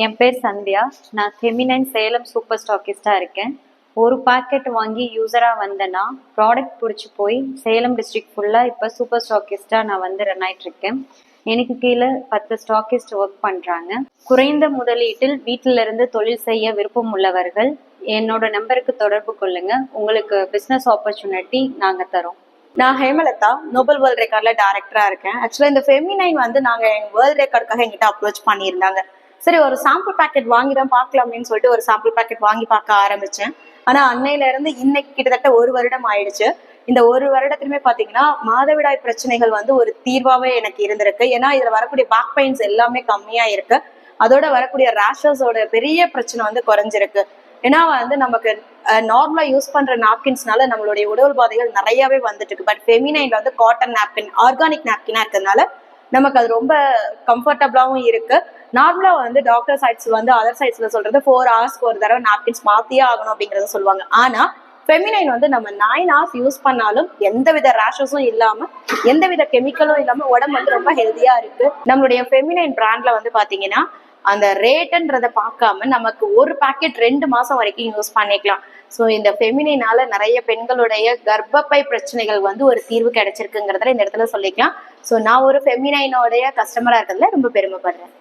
என் பேர் சந்தியா. நான் feminine Salem super ஸ்டாக்கிஸ்டாக இருக்கேன். ஒரு பாக்கெட் வாங்கி யூஸராக வந்தேன்னா ப்ராடக்ட் பிடிச்சி போய் சேலம் டிஸ்ட்ரிக்ட் ஃபுல்லாக இப்போ சூப்பர் ஸ்டாக்கிஸ்டாக நான் வந்து ரன் ஆகிட்டு இருக்கேன். எனக்கு கீழே 10 ஸ்டாக்கிஸ்ட் ஒர்க் பண்ணுறாங்க. குறைந்த முதலீட்டில் வீட்டில இருந்து தொழில் செய்ய விருப்பம் உள்ளவர்கள் என்னோட நம்பருக்கு தொடர்பு கொள்ளுங்க. உங்களுக்கு பிஸ்னஸ் ஆப்பர்ச்சுனிட்டி நாங்கள் தரோம். நான் ஹேமலதா, நோபல் வேர்ல்ட் ரெக்கார்ட்ல டைரக்டரா இருக்கேன். ஆக்சுவலா இந்த ஃபெமினைன் வந்து நாங்க எங்க வேர்ல்ட் ரெக்கார்டுக்காக எங்கிட்ட அப்ரோச் பண்ணியிருந்தாங்க. சரி, ஒரு சாம்பிள் பேக்கெட் வாங்கிதான் பார்க்கலாமேன்னு சொல்லிட்டு ஒரு சாம்பிள் பேக்கெட் வாங்கி பார்க்க ஆரம்பிச்சேன். ஆனா அன்னையில இருந்து இன்னைக்கு கிட்டத்தட்ட 1 வருடம் ஆயிடுச்சு. இந்த 1 வருடத்துலயுமே பாத்தீங்கன்னா மாதவிடாய் பிரச்சனைகள் வந்து ஒரு தீர்வாவே எனக்கு இருந்திருக்கு. ஏன்னா இதுல வரக்கூடிய பேக் பெயின்ஸ் எல்லாமே கம்மியா இருக்கு. அதோட வரக்கூடிய ரேஷஸோட பெரிய பிரச்சனை வந்து குறைஞ்சிருக்கு. ஏன்னா வந்து நமக்கு நார்மலா யூஸ் பண்ற நாப்கின்ஸ்னால நம்மளுடைய உடல் பாதைகள் நிறையவே வந்துட்டு இருக்கு. பட் ஃபெமினைன்ல வந்து காட்டன் நாப்கின், ஆர்கானிக் நாப்கினா இருக்கிறதுனால நமக்கு அது ரொம்ப கம்ஃபர்டபுளாவும் இருக்கு. நார்மலா வந்து டாக்டர் சைட்ஸ் வந்து அதர் சைட்ஸ்ல சொல்றது 4 ஹவர்ஸ்க்கு ஒரு தடவை நாப்கின்ஸ் மாத்தியே ஆகணும் அப்படிங்கறத சொல்லுவாங்க. ஆனா ஃபெமினைன் வந்து நம்ம 9 ஹவர்ஸ் யூஸ் பண்ணாலும் எந்தவித ரேஷஸும் இல்லாம எந்தவித கெமிக்கலும் இல்லாம உடம்பு வந்து ரொம்ப ஹெல்த்தியா இருக்கு. நம்மளுடைய ஃபெமினைன் பிராண்ட்ல வந்து பாத்தீங்கன்னா அந்த ரேட்டுன்றதை பார்க்காம நமக்கு ஒரு பாக்கெட் 2 மாசம் வரைக்கும் யூஸ் பண்ணிக்கலாம். ஸோ இந்த ஃபெமினைனால நிறைய பெண்களுடைய கர்ப்பப்பை பிரச்சனைகள் வந்து ஒரு தீர்வு கிடைச்சிருக்குங்கிறதுல இந்த இடத்துல சொல்லிக்கலாம். ஸோ நான் ஒரு ஃபெமினைனோடைய கஸ்டமரா இருக்கிறதுல ரொம்ப பெருமைப்படுறேன்.